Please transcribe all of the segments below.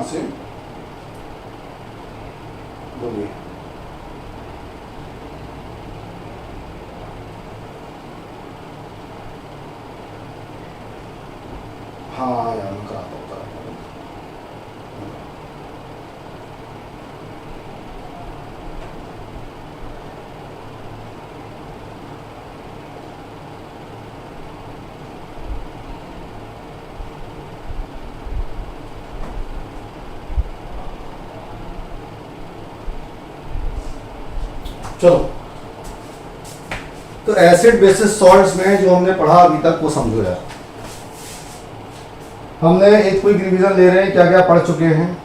यहाँ से बोलिए। हाँ यार मैं कराता हूँ। चलो, तो एसिड बेसिस सॉल्ट्स में जो हमने पढ़ा अभी तक वो समझो यार। हमने एक क्विक रिवीजन ले रहे हैं, क्या क्या पढ़ चुके हैं।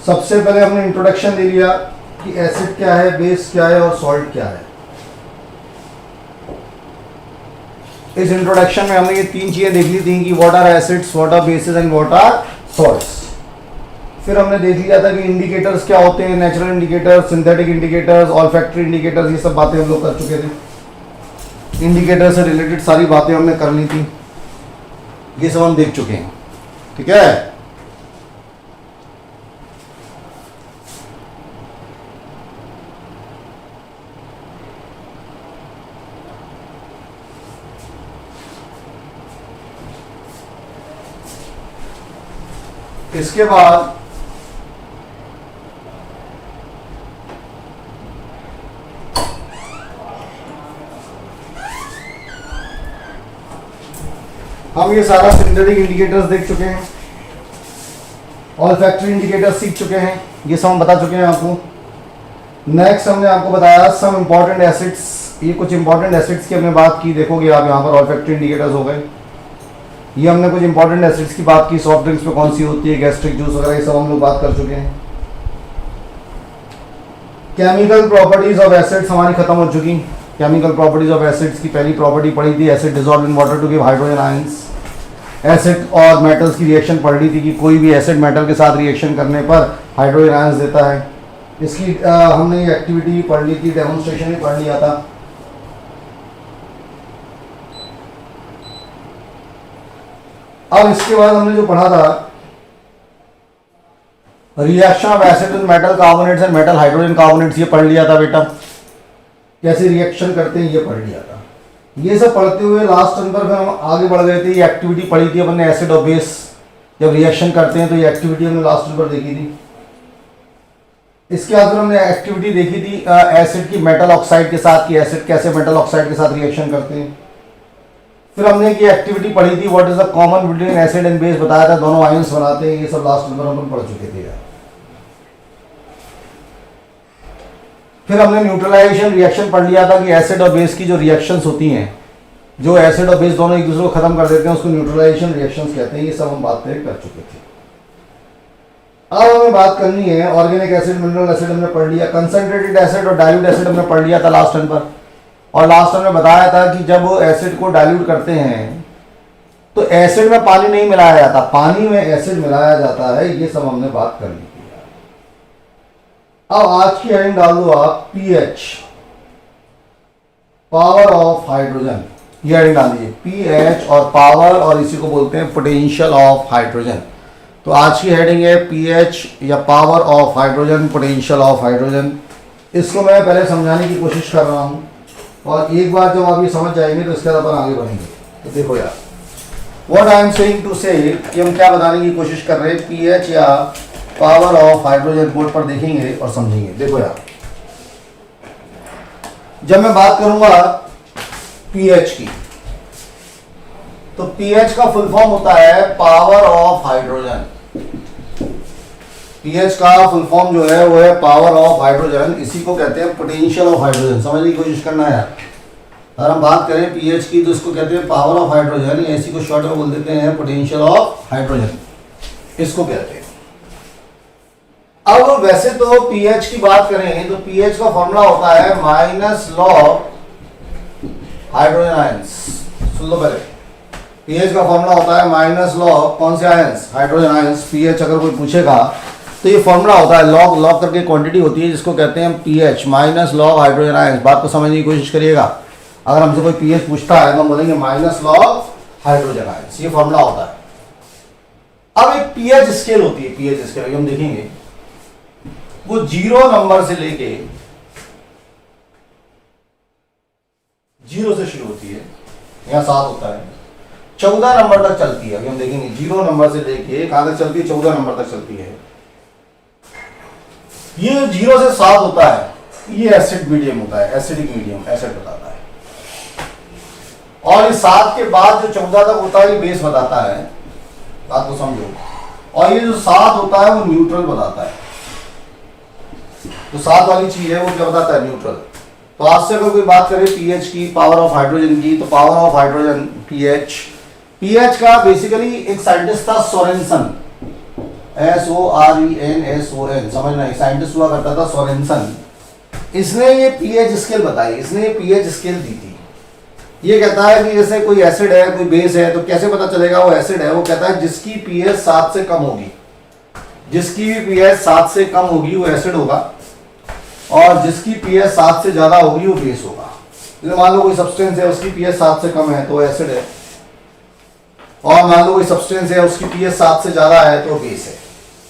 सबसे पहले हमने इंट्रोडक्शन ले लिया कि एसिड क्या है, बेस क्या है और सॉल्ट क्या है। इस इंट्रोडक्शन में हमने ये तीन चीजें देख ली थी कि what are acids, what are bases and what are salts. फिर हमने देख लिया था कि इंडिकेटर्स क्या होते हैं, natural indicators, synthetic indicators, olfactory indicators, ये सब बातें हम लोग कर चुके थे। इंडिकेटर से रिलेटेड सारी बातें हमने कर ली थी, ये सब हम देख चुके हैं। ठीक है, इसके बाद हम ये सारा सिंथेटिक इंडिकेटर्स देख चुके हैं, ऑल्फैक्टरी इंडिकेटर्स सीख चुके हैं, ये सब हम बता चुके हैं आपको। नेक्स्ट हमने आपको बताया सम इंपॉर्टेंट एसिड्स, ये कुछ इंपॉर्टेंट एसिड्स की हमने बात की, देखोगे आप यहाँ पर ऑल्फैक्टरी इंडिकेटर्स हो गए। ये हमने कुछ इंपॉर्टेंट एसिड्स की बात की, सॉफ्ट ड्रिंक्स में कौन सी होती है, गैस्ट्रिक जूस वगैरह, ये सब हम लोग बात कर चुके हैं। केमिकल प्रॉपर्टीज ऑफ एसिड्स हमारी खत्म हो चुकी। केमिकल प्रॉपर्टीज ऑफ एसिड्स की पहली प्रॉपर्टी पढ़ी थी, acid dissolve in water to give hydrogen ions. Acid और मेटल्स की रिएक्शन पढ़ ली थी कि कोई भी एसिड मेटल के साथ रिएक्शन करने पर हाइड्रोजन आयंस देता है। इसकी हमने ये एक्टिविटी भी पढ़ ली थी, डेमोन्स्ट्रेशन भी पढ़ लिया था। अब इसके बाद हमने जो पढ़ा था reaction of acid with metal carbonates and metal hydrogen carbonates, ये पढ़ लिया था बेटा, कैसे रिएक्शन करते हैं ये पढ़ लिया था। ये सब पढ़ते हुए लास्ट टर्म पर हम आगे बढ़ गए थे। ये एक्टिविटी पढ़ी थी अपन ने, एसिड और बेस जब रिएक्शन करते हैं तो ये एक्टिविटी हमने लास्ट टर्म पर देखी थी। इसके बाद हमने एक्टिविटी देखी थी एसिड की मेटल ऑक्साइड के साथ, कि एसिड कैसे मेटल ऑक्साइड के साथ रिएक्शन करते हैं। फिर हमने ये एक्टिविटी पढ़ी थी what is the common between acid and base, बताया था दोनों आयंस बनाते हैं, ये सब लास्ट नंबर हम पढ़ चुके थे यार। फिर हमने न्यूट्रलाइजेशन रिएक्शन पढ़ लिया था कि एसिड और बेस की जो रिएक्शंस होती हैं, जो एसिड और बेस दोनों एक दूसरे को खत्म कर देते हैं, उसको न्यूट्रलाइजेशन रिएक्शंस कहते हैं। ये सब हम बातें कर चुके थे। अब हमें बात करनी है ऑर्गेनिक एसिड, मिनरल एसिड हमने पढ़ लिया, कंसंट्रेटेड एसिड और डाइल्यूट एसिड हमने पढ़ लिया था लास्ट टाइम पर। और लास्ट टाइम में बताया था कि जब एसिड को डाइल्यूट करते हैं तो एसिड में पानी नहीं मिलाया जाता, पानी में एसिड मिलाया जाता है, ये सब हमने बात कर ली थी। अब आज की हेडिंग डाल दो आप, पीएच, पावर ऑफ हाइड्रोजन, ये हेडिंग डाल दीजिए, पीएच और पावर, और इसी को बोलते हैं पोटेंशियल ऑफ हाइड्रोजन। तो आज की हेडिंग है पीएच या power of hydrogen, potential of hydrogen. इसको मैं पहले समझाने की कोशिश कर रहा हूं, और एक बार जब आप ये समझ जाएंगे तो इसके बाद अपन आगे बढ़ेंगे। तो देखो यार, what I am saying to say, कि हम क्या बताने की कोशिश कर रहे हैं, पीएच या पावर ऑफ हाइड्रोजन, बोर्ड पर देखेंगे और समझेंगे। देखो यार, जब मैं बात करूंगा पीएच की, तो पीएच का फुल फॉर्म होता है पावर ऑफ हाइड्रोजन। पीएच का फुल फॉर्म जो है वो है पावर ऑफ हाइड्रोजन, इसी को कहते हैं पोटेंशियल ऑफ हाइड्रोजन। समझने की कोशिश करना है। अगर हम बात करें पीएच की तो इसको कहते हैं पावर ऑफ हाइड्रोजन, या इसी को शॉर्ट में बोल देते हैं पोटेंशियल ऑफ हाइड्रोजन, इसको कहते हैं। अब वैसे तो पीएच की बात करें तो पीएच का फॉर्मूला होता है माइनस लॉग हाइड्रोजन आयंस। सुन लो पहले, पीएच का फॉर्मूला होता है माइनस लॉग कौन से आयंस, हाइड्रोजन आयंस। पीएच अगर कोई पूछेगा तो ये फॉर्मूला होता है, लॉग लॉग करके क्वांटिटी होती है जिसको कहते हैं pH, minus log hydrogen ions. बात को समझने की कोशिश करिएगा। अगर हमसे कोई पीएच पूछता है तो हम बोलेंगे माइनस लॉग हाइड्रोजन आयंस, ये फॉर्मूला होता है। अब एक पीएच स्केल होती है, पीएच स्केल हम देखेंगे, वो 0 नंबर से लेके 0 से शुरू होती है, यहां 7 होता है, 14 नंबर तक चलती है। अभी हम देखेंगे 0 नंबर से लेके कहां तक चलती है, 14 नंबर तक चलती है। ये 0 से 7 होता है, ये एसिड मीडियम होता है, एसिडिक मीडियम एसिड बताता है। और इस 7 के बाद जो 14 तक होता है ये बेस बताता है, बात को समझो। और ये जो 7 होता है वो न्यूट्रल बताता है। तो 7 वाली चीज है वो क्या बताता है, न्यूट्रल। तो आज से अगर कोई बात करे पीएच की, पावर ऑफ हाइड्रोजन की, तो power of hydrogen pH, pH का बेसिकली एक साइंटिस्ट था सोरेनसन, SORENSON, समझना, साइंटिस्ट हुआ करता था सोरेनसन। इसने ये पीएच स्केल बताई, इसने पीएच स्केल दी थी। ये कहता है कि जैसे कोई एसिड है, कोई बेस है, तो कैसे पता चलेगा वो एसिड है। वो कहता है जिसकी पीएच 7 से कम होगी, जिसकी भी पीएच 7 से कम होगी वो एसिड होगा, और जिसकी पीएच 7 से ज्यादा होगी वो बेस होगा। जैसे मान लो कोई सब्सटेंस है, उसकी पीएच 7 से कम है तो एसिड है, और मान लो कोई सब्सटेंस है उसकी पीएच 7 से ज्यादा है तो बेस है।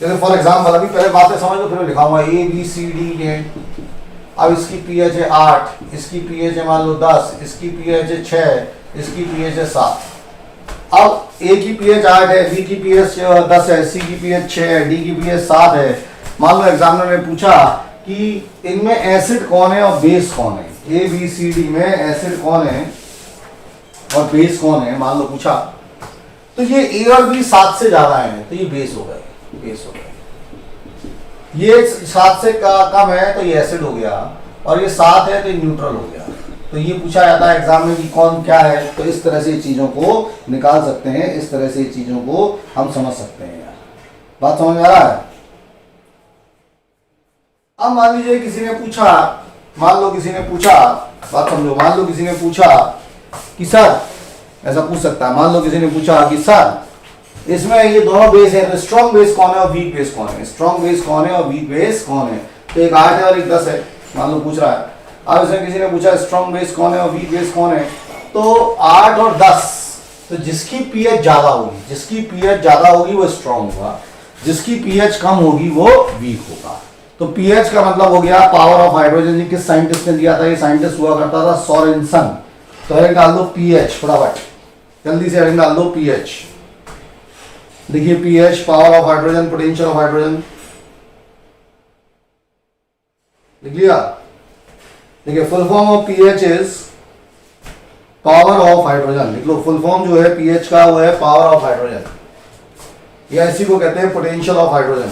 जैसे फॉर एग्जाम्पल, अभी पहले बातें समझ लो फिर लिखाऊंगा ABCD। अब इसकी पीएच है 8, इसकी पीएच है मान लो 10, इसकी पीएच है 6, इसकी पीएच है 7। अब ए की पीएच 8 है, बी की पीएच 10 है, सी की पीएच 6 है, डी की पीएच 7 है। मान लो एग्जामिनर ने पूछा कि इनमें एसिड कौन है और बेस कौन है, ABCD में एसिड कौन है और बेस कौन है, मान लो पूछा, तो ये ए और बी 7 से ज्यादा है तो ये बेस हो गए, बेस हो गए। ये 7 से कम है तो ये एसिड हो गया, और ये 7 है तो ये न्यूट्रल हो गया। तो ये पूछा जाता है एग्जाम में कि कौन क्या है। तो इस तरह से चीजों को निकाल सकते हैं, इस तरह से चीजों को हम समझ सकते हैं। यार बात समझ में आ रहा है? अब मान लीजिए किसी ने पूछा, मान लो किसी ने पूछा, बात समझो, मान लो किसी ने पूछा कि सर, ऐसा पूछ सकता है, मान लो किसी ने पूछा कि सर इसमें ये दोनों बेस है तो स्ट्रॉन्ग बेस कौन है और वीक बेस कौन है, स्ट्रॉन्ग बेस कौन है और वीक बेस कौन है। तो एक 8 है और एक 10 है, मान लो पूछ रहा है। अब इसमें किसी ने पूछा स्ट्रॉन्ग बेस कौन है और वीक बेस कौन है, तो 8 और 10, तो जिसकी पीएच ज्यादा होगी, जिसकी पीएच ज्यादा होगी वो स्ट्रॉन्ग होगा, जिसकी पीएच कम होगी वो वीक होगा। तो पीएच का मतलब हो गया पावर ऑफ हाइड्रोजन। जी किस साइंटिस्ट ने दिया था, ये साइंटिस्ट हुआ करता था सोरेनसन। तो हेडिंग डाल दो पीएच, फटाफट जल्दी से हेडिंग डाल दो पीएच। देखिए pH, power of hydrogen, potential of hydrogen, लिख लिया। देखिए full form of pH is power of hydrogen, लिख लो। फुल फॉर्म जो है पीएच का वो है पावर ऑफ हाइड्रोजन, या इसी को कहते हैं पोटेंशियल ऑफ हाइड्रोजन।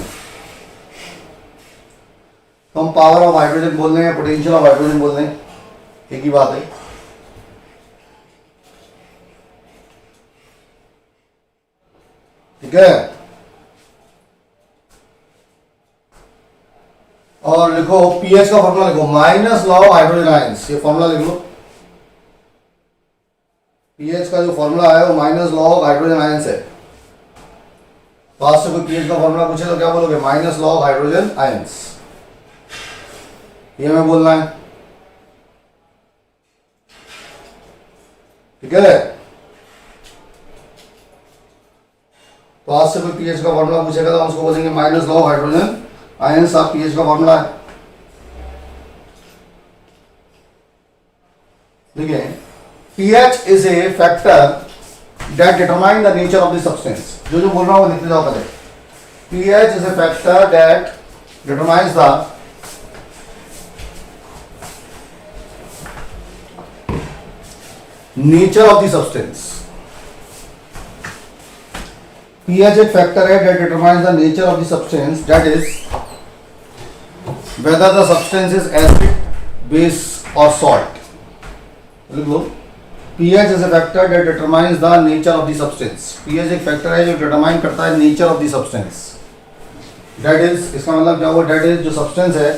तो हम पावर ऑफ हाइड्रोजन बोल रहे हैं, पोटेंशियल ऑफ हाइड्रोजन बोल रहे हैं, एक ही बात है। ठीक है, और लिखो पीएच का फॉर्मूला लिखो, minus law of hydrogen ions, ये फॉर्मूला लिख लो। पीएच का जो फॉर्मूला है वो minus law of hydrogen ions है। पास से कोई पीएच का फॉर्मूला पूछे तो क्या बोलोगे, minus law of hydrogen ions, ये मैं बोलना है। ठीक है, तो आज से कोई पीएच का फॉर्मूला पूछेगा तो हम उसको बोलेंगे minus law of hydrogen ions, आप पीएच का फॉर्मूला है। देखिए pH is a factor that determine the nature of the substance. जो जो बोल रहा हूं वो लिखते जाओ पहले। PH is a factor that determines the nature of the substance. pH एक फैक्टर है that determines the nature of the substance, that is whether the substance is acid, base or salt. लिख लो, pH is a factor that determines the nature of the substance. pH एक factor है जो determine करता है nature of the substance. that is, इसका मतलब क्या हुआ, that is जो सब्सटेंस है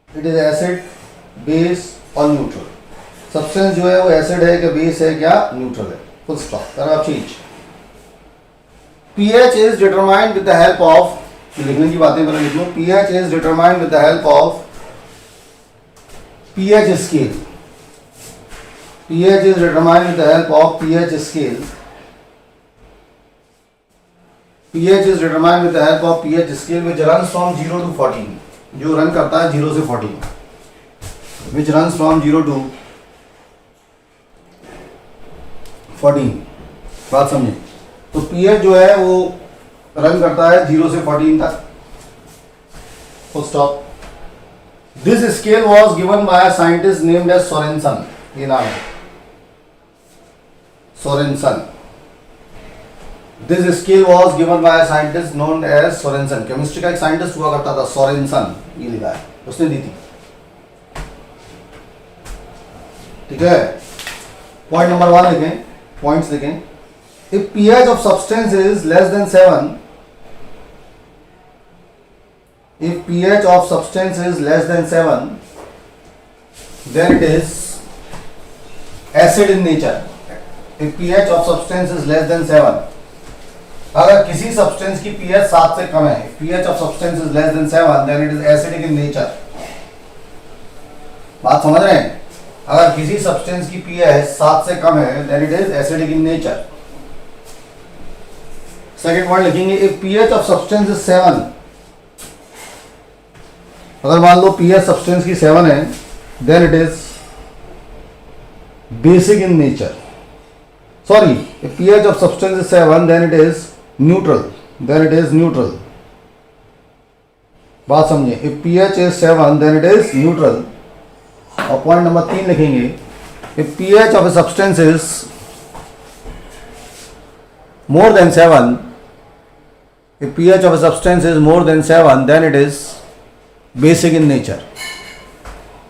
it is acid, base और न्यूट्रल। सब्सटेंस जो है वो एसिड है कि बेस है क्या न्यूट्रल है, फुल स्टॉप। तरह चीज pH is determined with the help of, लिखने की बातें पहले लिख लो। pH is determined with the help of pH scale. pH is determined with the help of pH scale pH is determined with the help of pH scale which runs from 0 to 14, जो run करता है 0 से 14, which runs from 0 to 14। बात समझे? तो pH जो है वो रन करता है 0 से 14 तक। Full stop. This scale was given by a scientist named as Sorensen, ये नाम है Sorensen. This scale was given by a scientist known as Sorensen. Chemistry का एक साइंटिस्ट हुआ करता था सोरेनसन, ये लिखा है, उसने दी थी। ठीक है, पॉइंट नंबर 1 लिखें, पॉइंट्स लिखें। If pH of substance is less than 7, if pH of substance is less than 7, then it is acid in nature। if pH of substance is less than 7, अगर किसी सब्सटेंस की pH 7 से कम है, if pH of substance is less than 7, then it is acidic in nature। बात समझ रहे हैं? अगर किसी सब्सटेंस की pH 7 से कम है, then it is acidic in nature। Second point लिखेंगे, if pH of substance is 7, अगर मान लो pH सब्सटेंस की 7 है, then it is basic in nature. Sorry, if pH of substance is 7, then it is neutral, then it is neutral. बात समझिए, if pH is 7, then it is neutral. और point number 3 लिखेंगे, if pH of a substance is more than 7, if pH of a substance is more than 7, then it is basic in nature।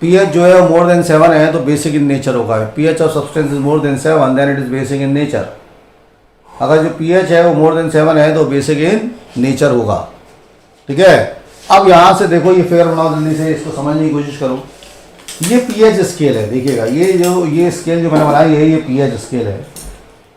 pH जो है more than 7 है तो basic in nature होगा। pH of substance is more than 7, then it is basic in nature। अगर जो pH है वो more than 7 है तो basic in nature होगा। ठीक है, अब यहाँ से देखो, ये फिगर बनाओ जल्दी से, इसको समझने की कोशिश करो। ये pH स्केल है, देखिएगा ये स्केल जो मैंने बनाई है, ये pH स्केल है।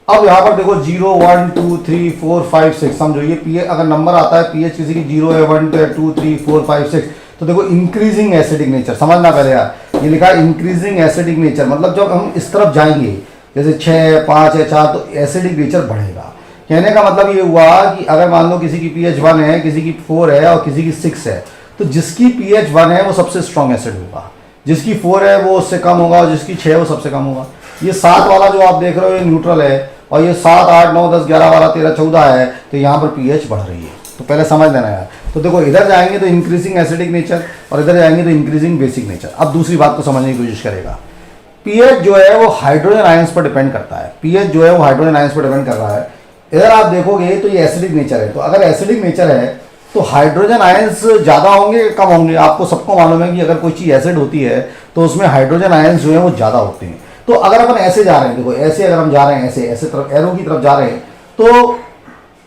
अब यहाँ पर देखो 0, 1, 2, 3, 4, 5, 6, समझो ये pH, अगर नंबर आता है pH किसी की 0 है, 1, 2, 3, 4, 5, 6, तो देखो इंक्रीजिंग एसिडिक नेचर, समझना पहले यार, ये लिखा है इंक्रीजिंग एसिडिक नेचर, मतलब जब हम इस तरफ जाएंगे, जैसे 6, 5 या 4, तो एसिडिक नेचर बढ़ेगा। कहने का मतलब ये हुआ कि अगर मान लो किसी की pH 1 है, किसी की 4 है और किसी की 6 है, तो जिसकी pH 1 है वो सबसे स्ट्रॉन्ग एसिड होगा, जिसकी 4 है वो उससे कम होगा, और जिसकी 6 है वो सबसे कम होगा। ये 7 वाला जो आप देख रहे हो ये न्यूट्रल है, और ये 7, 8, 9, 10, 11, 12, 13, 14 है, तो यहाँ पर pH बढ़ रही है। तो पहले समझ लेना यार। तो देखो, इधर जाएंगे तो इंक्रीजिंग एसिडिक नेचर, और इधर जाएंगे तो इंक्रीजिंग बेसिक नेचर। अब दूसरी बात को समझने की कोशिश करेगा। pH जो है वो हाइड्रोजन आयंस पर डिपेंड करता है। pH जो है वो हाइड्रोजन आयंस पर डिपेंड कर रहा है। इधर आप देखोगे तो ये एसिडिक नेचर है, तो अगर एसिडिक नेचर है तो हाइड्रोजन आयंस ज़्यादा होंगे कम होंगे? आपको सबको मालूम है कि अगर कोई चीज़ एसिड होती है तो उसमें हाइड्रोजन आयंस जो है वो ज़्यादा होते हैं। तो अगर अपन ऐसे जा रहे हैं, देखो ऐसे अगर हम जा रहे हैं, ऐसे तरफ एरो की तरफ जा रहे हैं, तो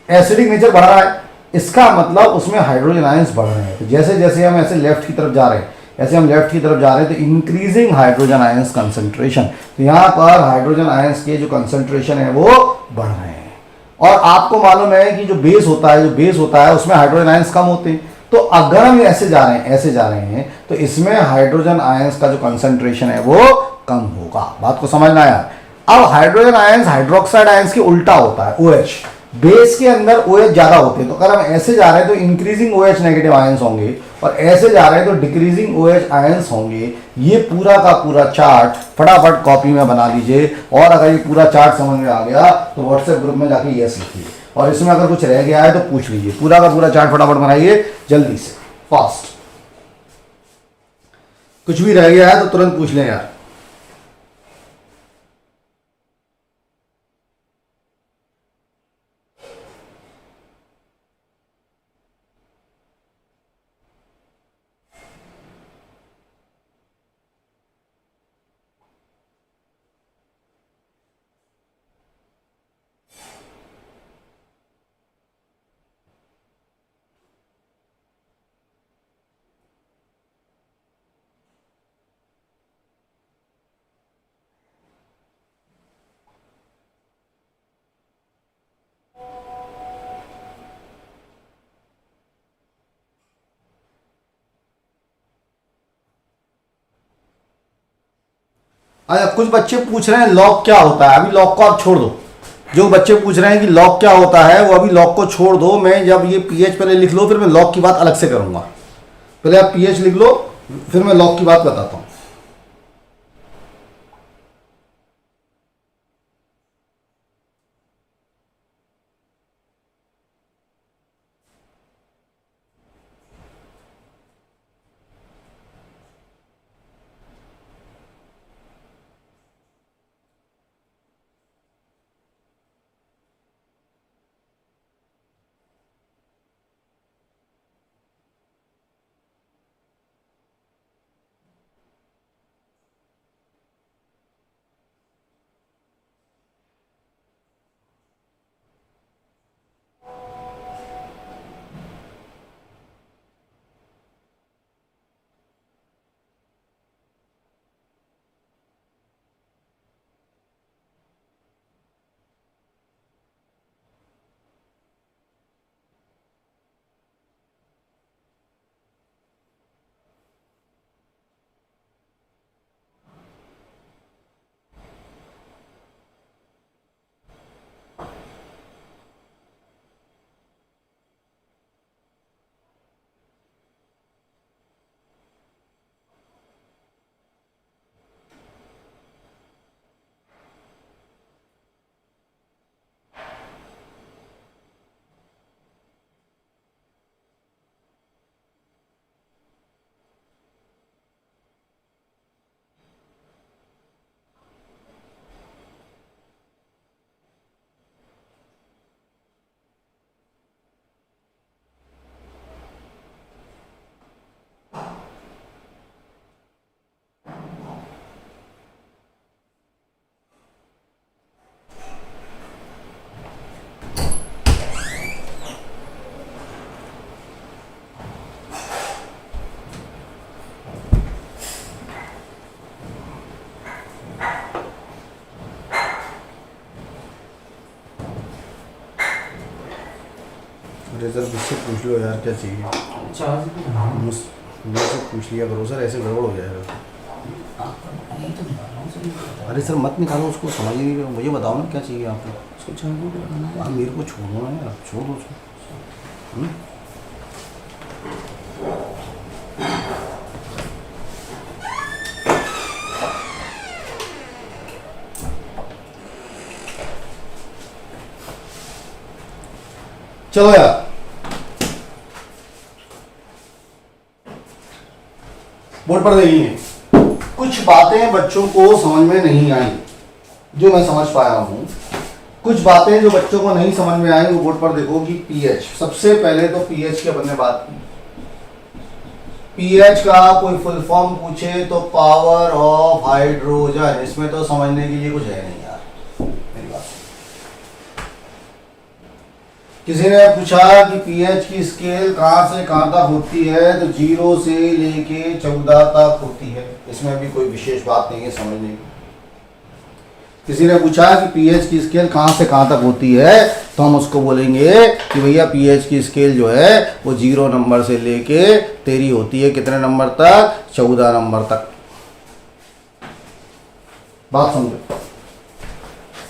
एसिडिक नेचर बढ़ रहा है, इसका मतलब उसमें हाइड्रोजन आयंस बढ़ रहे हैं। तो जैसे जैसे हम ऐसे लेफ्ट की तरफ जा रहे हैं, ऐसे हम लेफ्ट की तरफ जा रहे हैं, तो इंक्रीजिंग हाइड्रोजन आयंस कंसंट्रेशन, तो यहाँ पर हाइड्रोजन आयंस के जो कंसंट्रेशन है वो बढ़ रहे हैं। और आपको मालूम है कि जो बेस होता है उसमें हाइड्रोजन आयंस कम होते हैं। तो अगर हम ऐसे जा रहे हैं तो इसमें हाइड्रोजन आयंस का जो कंसंट्रेशन है वो कम होगा। बात को समझना यार। अब हाइड्रोजन आयंस हाइड्रोक्साइड आयंस के उल्टा होता है, OH, बेस के अंदर OH ज्यादा होते हैं। तो अगर हम ऐसे जा रहे हैं तो इंक्रीजिंग OH नेगेटिव आयंस होंगे, और ऐसे जा रहे हैं तो डिक्रीजिंग OH आयंस होंगे। ये पूरा का पूरा चार्ट फटाफट कॉपी में बना लीजिए, और अगर ये पूरा चार्ट समझ में आ गया तो व्हाट्सएप ग्रुप में जाके यस लिखिए, और इसमें अगर कुछ रह गया है तो पूछ लीजिए। पूरा का पूरा चार्ट फटाफट बनाइए जल्दी से, फास्ट। कुछ भी रह गया है तो तुरंत पूछ लें यार। अच्छा, कुछ बच्चे पूछ रहे हैं लॉग क्या होता है। अभी लॉग को आप छोड़ दो, जो बच्चे पूछ रहे हैं कि लॉग क्या होता है, वो अभी लॉग को छोड़ दो, मैं जब ये पीएच पहले लिख लो, फिर मैं लॉग की बात अलग से करूंगा। पहले आप पीएच लिख लो, फिर मैं लॉग की बात बताता हूं। सर मुझसे पूछ लो यार, क्या चाहिए? मुझसे पूछ लिया करो सर, ऐसे गड़बड़ हो जाएगा। अरे सर मत निकालो उसको, समझ नहीं रहे, मुझे बताओ ना क्या चाहिए आपको। आप मेरे को छोड़ो ना यार, छोड़ दो उसको। चलो यार, बोर्ड पर देखिए, कुछ बातें बच्चों को समझ में नहीं आई जो मैं समझ पाया हूं। कुछ बातें जो बच्चों को नहीं समझ में आई वो बोर्ड पर देखो कि पीएच, सबसे पहले तो पीएच की अपन ने बात की। पीएच का कोई फुल फॉर्म पूछे तो पावर ऑफ हाइड्रोजन, इसमें तो समझने के लिए कुछ है नहीं यार, मेरी बात। किसी ने पूछा कि पीएच की स्केल कहां से कहां तक होती है, तो 0 से लेके 14 तक होती है, इसमें भी कोई विशेष बात नहीं है समझने की। किसी ने पूछा कि पीएच की स्केल कहां से कहां तक होती है, तो हम उसको बोलेंगे कि भैया पीएच की स्केल जो है वो 0 नंबर से लेके तेरी होती है कितने नंबर तक, 14 नंबर तक। बात समझो।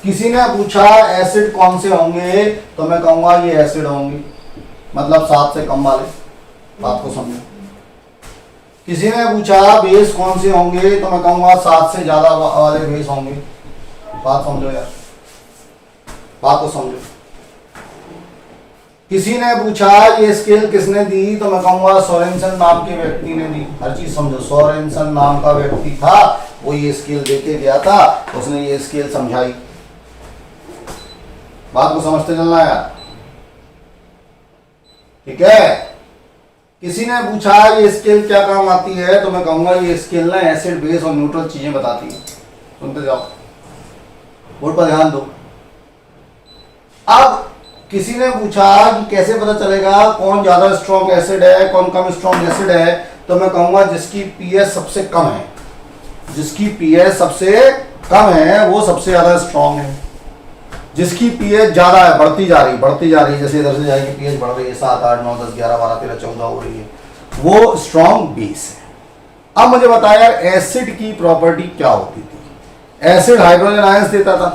किसी ने पूछा एसिड कौन से होंगे, तो मैं कहूंगा ये एसिड होंगे, मतलब 7 से कम वाले। बात को समझो। किसी ने पूछा बेस कौन से होंगे, तो मैं कहूंगा 7 से ज्यादा वाले बेस होंगे। बात समझो यार, बात को समझो। किसी ने पूछा ये स्केल किसने दी, तो मैं कहूंगा सोरेनसन नाम के व्यक्ति ने दी। हर चीज समझो, सोरेनसन नाम का व्यक्ति था, वो ये स्केल देके गया था, उसने ये स्केल समझाई। बात को समझते चलना यार, ठीक है। किसी ने पूछा ये स्केल क्या काम आती है, तो मैं कहूंगा ये स्केल ना एसिड बेस और न्यूट्रल चीजें बताती है। सुनते जाओ, बोर्ड पर ध्यान दो। अब किसी ने पूछा कि कैसे पता चलेगा कौन ज्यादा स्ट्रॉन्ग एसिड है कौन कम स्ट्रॉन्ग एसिड है, तो मैं कहूंगा जिसकी पीएच सबसे कम है, जिसकी पीएच सबसे कम है वो सबसे ज्यादा स्ट्रॉन्ग है। जिसकी पीएच ज्यादा है, बढ़ती जा रही, जैसे इधर से जाएगी पीएच बढ़ रही है, 7, 8, 9, 10, 11, 12, 13, 14 हो रही है, वो स्ट्रॉन्ग बेस है। अब मुझे बताया यार एसिड की प्रॉपर्टी क्या होती थी। एसिड हाइड्रोजन आयंस देता था,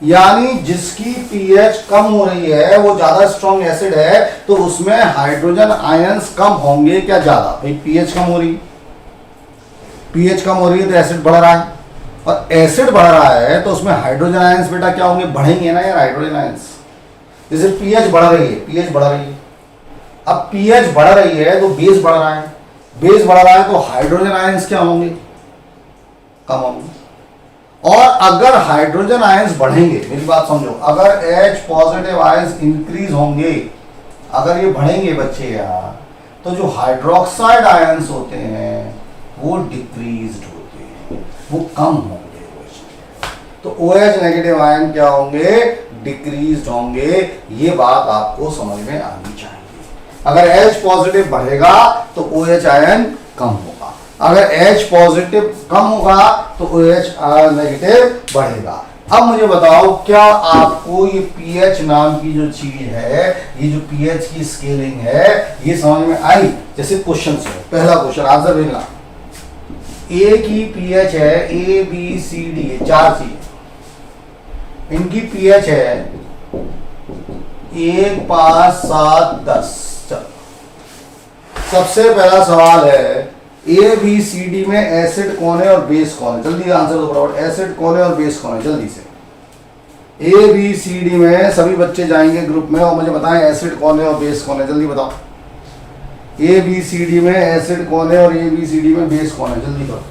यानी जिसकी पीएच कम हो रही है वो ज्यादा स्ट्रॉन्ग एसिड है, तो उसमें हाइड्रोजन आयंस कम होंगे क्या ज्यादा? भाई पीएच कम हो रही, पीएच कम हो रही है तो एसिड बढ़ रहा है, और एसिड बढ़ रहा है तो उसमें हाइड्रोजन आयंस बेटा क्या होंगे? बढ़ेंगे ना यार हाइड्रोजन आयंस। जैसे पीएच बढ़ रही है, पीएच बढ़ रही है, अब पीएच बढ़ रही है तो बेस बढ़ रहा है, बेस बढ़ रहा है तो हाइड्रोजन आयंस क्या होंगे? कम होंगे। और अगर हाइड्रोजन आयंस बढ़ेंगे, मेरी बात समझो, अगर H पॉजिटिव आयंस इंक्रीज होंगे, अगर ये बढ़ेंगे बच्चे यार, तो जो हाइड्रोक्साइड आयंस होते हैं वो डिक्रीज्ड होते हैं, वो कम होंगे। तो OH नेगेटिव आयन क्या होंगे? डिक्रीज्ड होंगे। ये बात आपको समझ में आनी चाहिए। अगर H पॉजिटिव बढ़ेगा तो OH आयन कम होगा, अगर H पॉजिटिव कम होगा तो OH नेगेटिव बढ़ेगा। अब मुझे बताओ, क्या आपको ये पीएच नाम की जो चीज है, ये जो पीएच की स्केलिंग है, ये समझ में आई? जैसे क्वेश्चन से, पहला क्वेश्चन आंसर देना। ए की पीएच है ABCD, 4 चीज, इनकी पीएच है 1, 5, 7, 10। चलो, सबसे पहला सवाल है ABCD में एसिड कौन है और बेस कौन है? जल्दी आंसर दो फटाफट। एसिड कौन है और बेस कौन है? जल्दी से। ABCD में सभी बच्चे जाएंगे ग्रुप में और मुझे बताएं एसिड कौन है और बेस कौन है? जल्दी बताओ। ABCD में एसिड कौन है और ABCD में बेस कौन है? जल्दी करो।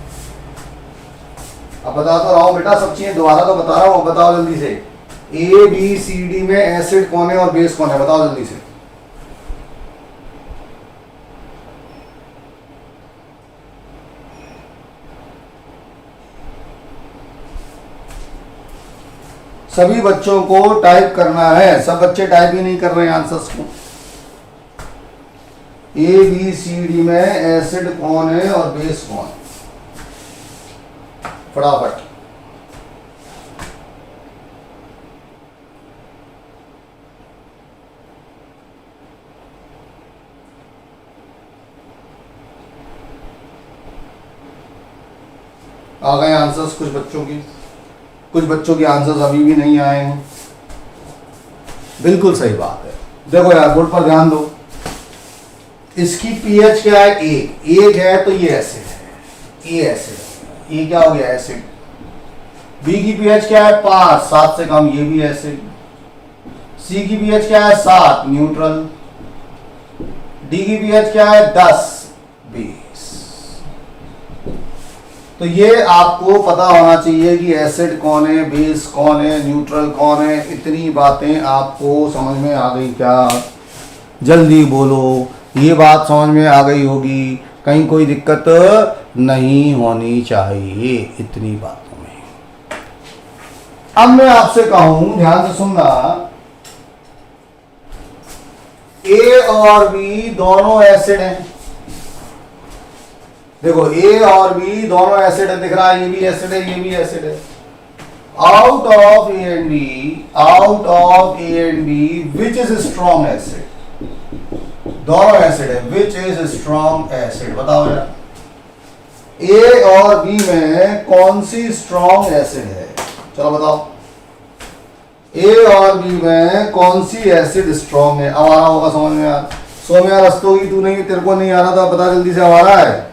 अब बता तो रहा हूं बेटा, सब चीजें दोबारा तो बता रहा हूं, बताओ जल्दी से। ABCD में एसिड कौन है और बेस कौन है? बताओ जल्दी से। सभी बच्चों को टाइप करना है, सब बच्चे टाइप ही नहीं कर रहे हैं आंसर्स को। ABCD में एसिड कौन है और बेस कौन है? फटाफट। आ गए आंसर्स कुछ बच्चों की, कुछ बच्चों के आंसर्स अभी भी नहीं आए हैं। बिल्कुल सही बात है। देखो यार, बोर्ड पर ध्यान दो। इसकी पीएच क्या है? 1 है तो ये एसिड है, ये एसिड है, ये क्या हो गया? एसिड। बी की पीएच क्या है? 5, 7 से कम, ये भी एसिड। सी की पीएच क्या है? 7, न्यूट्रल। डी की पीएच क्या है? 10, बेस। तो ये आपको पता होना चाहिए कि एसिड कौन है, बेस कौन है, न्यूट्रल कौन है। इतनी बातें आपको समझ में आ गई क्या? जल्दी बोलो, ये बात समझ में आ गई होगी, कहीं कोई दिक्कत नहीं होनी चाहिए इतनी बातों में। अब मैं आपसे कहूं, ध्यान से सुनना, ए और बी दोनों एसिड हैं। देखो, ए और बी दोनों एसिड है, दिख रहा है, ये भी एसिड है, ये भी एसिड है। Out of A and B, out of A and B which is strong acid? दोनों एसिड है, विच इज स्ट्रॉन्ग एसिड? बताओ यार, ए और बी में कौन सी स्ट्रॉन्ग एसिड है? चलो बताओ, ए और बी में कौन सी एसिड स्ट्रॉन्ग है? अब आ रहा होगा समझ में यार। सोम्या रस्तोगी, तू नहीं, तेरे को नहीं आ रहा था, बता जल्दी से। अब आ रहा है,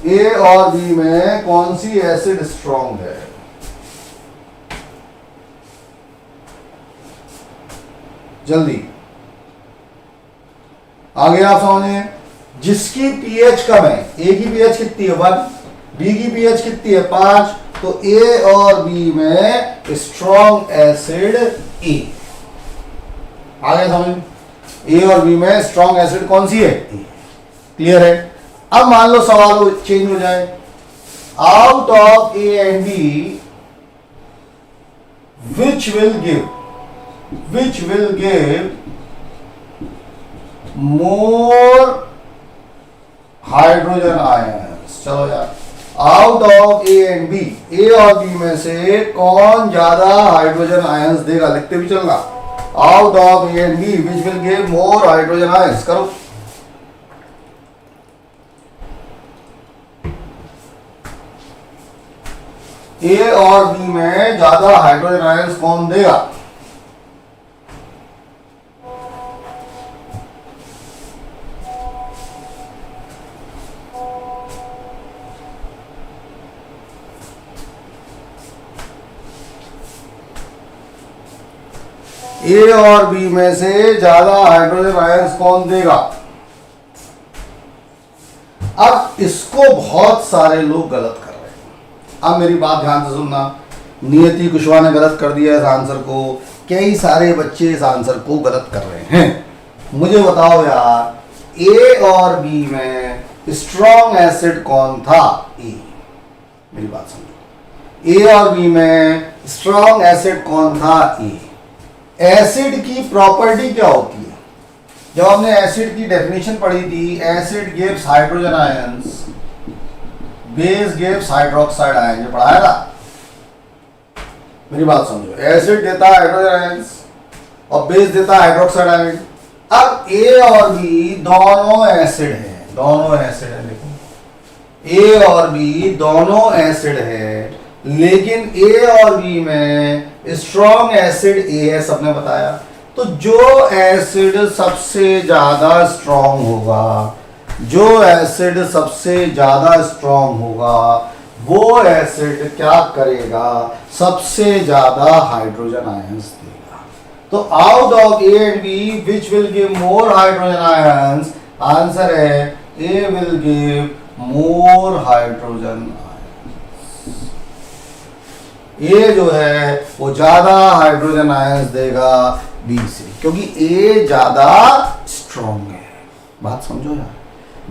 ए और बी में कौन सी एसिड स्ट्रॉन्ग है? जल्दी, आगे आप समझिए। जिसकी पीएच कम है, ए की पीएच कितनी है? 1, बी की पीएच कितनी है? 5, तो ए और बी में स्ट्रॉन्ग एसिड ए। आगे समझ, ए और बी में स्ट्रॉन्ग एसिड कौन सी है? ए। क्लियर है? अब मान लो सवाल चेंज हो जाए, out of A and B which will give more hydrogen ions. चलो यार, out of A and B, A और बी में से कौन ज्यादा हाइड्रोजन आयंस देगा? लिखते भी चलना, out of A and B which will give more hydrogen ions. करो, ए और बी में ज्यादा हाइड्रोजन आयंस कौन देगा? ए और बी में से ज्यादा हाइड्रोजन आयंस कौन देगा? अब इसको बहुत सारे लोग गलत कर रहे हैं। अब मेरी बात ध्यान से सुनना। नियति कुशवाहा ने गलत कर दिया इस आंसर को, कई सारे बच्चे इस आंसर को गलत कर रहे हैं। मुझे बताओ यार, ए और बी में स्ट्रॉन्ग एसिड कौन था? ए। मेरी बात समझो, ए और बी में स्ट्रॉन्ग एसिड कौन था? ए। एसिड की प्रॉपर्टी क्या होती है? जब हमने एसिड की डेफिनेशन पढ़ी थी, acid gives hydrogen ions, base gives hydroxide ion, ये पढ़ाया था। मेरी बात समझो, एसिड देता है हाइड्रोजन आयंस और बेस देता है हाइड्रोक्साइड आयन। अब ए और बी दोनों एसिड है, दोनों एसिड है। देखो, ए और बी दोनों एसिड है, लेकिन ए और बी में स्ट्रॉन्ग एसिड ए है, सबने बताया। तो जो एसिड सबसे ज्यादा स्ट्रॉन्ग होगा, जो एसिड सबसे ज्यादा स्ट्रॉन्ग होगा, वो एसिड क्या करेगा? सबसे ज्यादा हाइड्रोजन आयंस देगा। तो out of A and B which will give more hydrogen ions? Answer है A will give more hydrogen ions. A जो है वो ज्यादा हाइड्रोजन आयंस देगा बी से, क्योंकि ए ज्यादा स्ट्रॉन्ग है। बात समझो यार,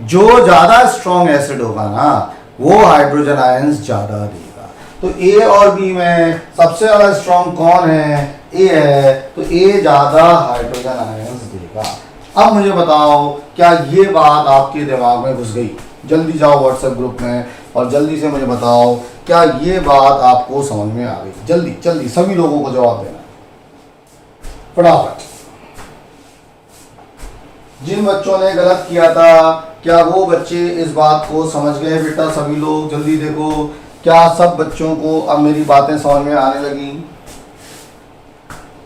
जो ज्यादा स्ट्रॉन्ग एसिड होगा ना, वो हाइड्रोजन आयंस ज्यादा देगा। तो ए और बी में सबसे ज्यादा स्ट्रॉन्ग कौन है? ए है, तो ए ज्यादा हाइड्रोजन आयंस देगा। अब मुझे बताओ, क्या ये बात आपके दिमाग में घुस गई? जल्दी जाओ व्हाट्सएप ग्रुप में और जल्दी से मुझे बताओ, क्या ये बात आपको समझ में आ गई? जल्दी जल्दी सभी लोगों को जवाब देना फटाफट। जिन बच्चों ने गलत किया था, क्या वो बच्चे इस बात को समझ गए? बेटा सभी लोग जल्दी देखो, क्या सब बच्चों को अब मेरी बातें समझ में आने लगी?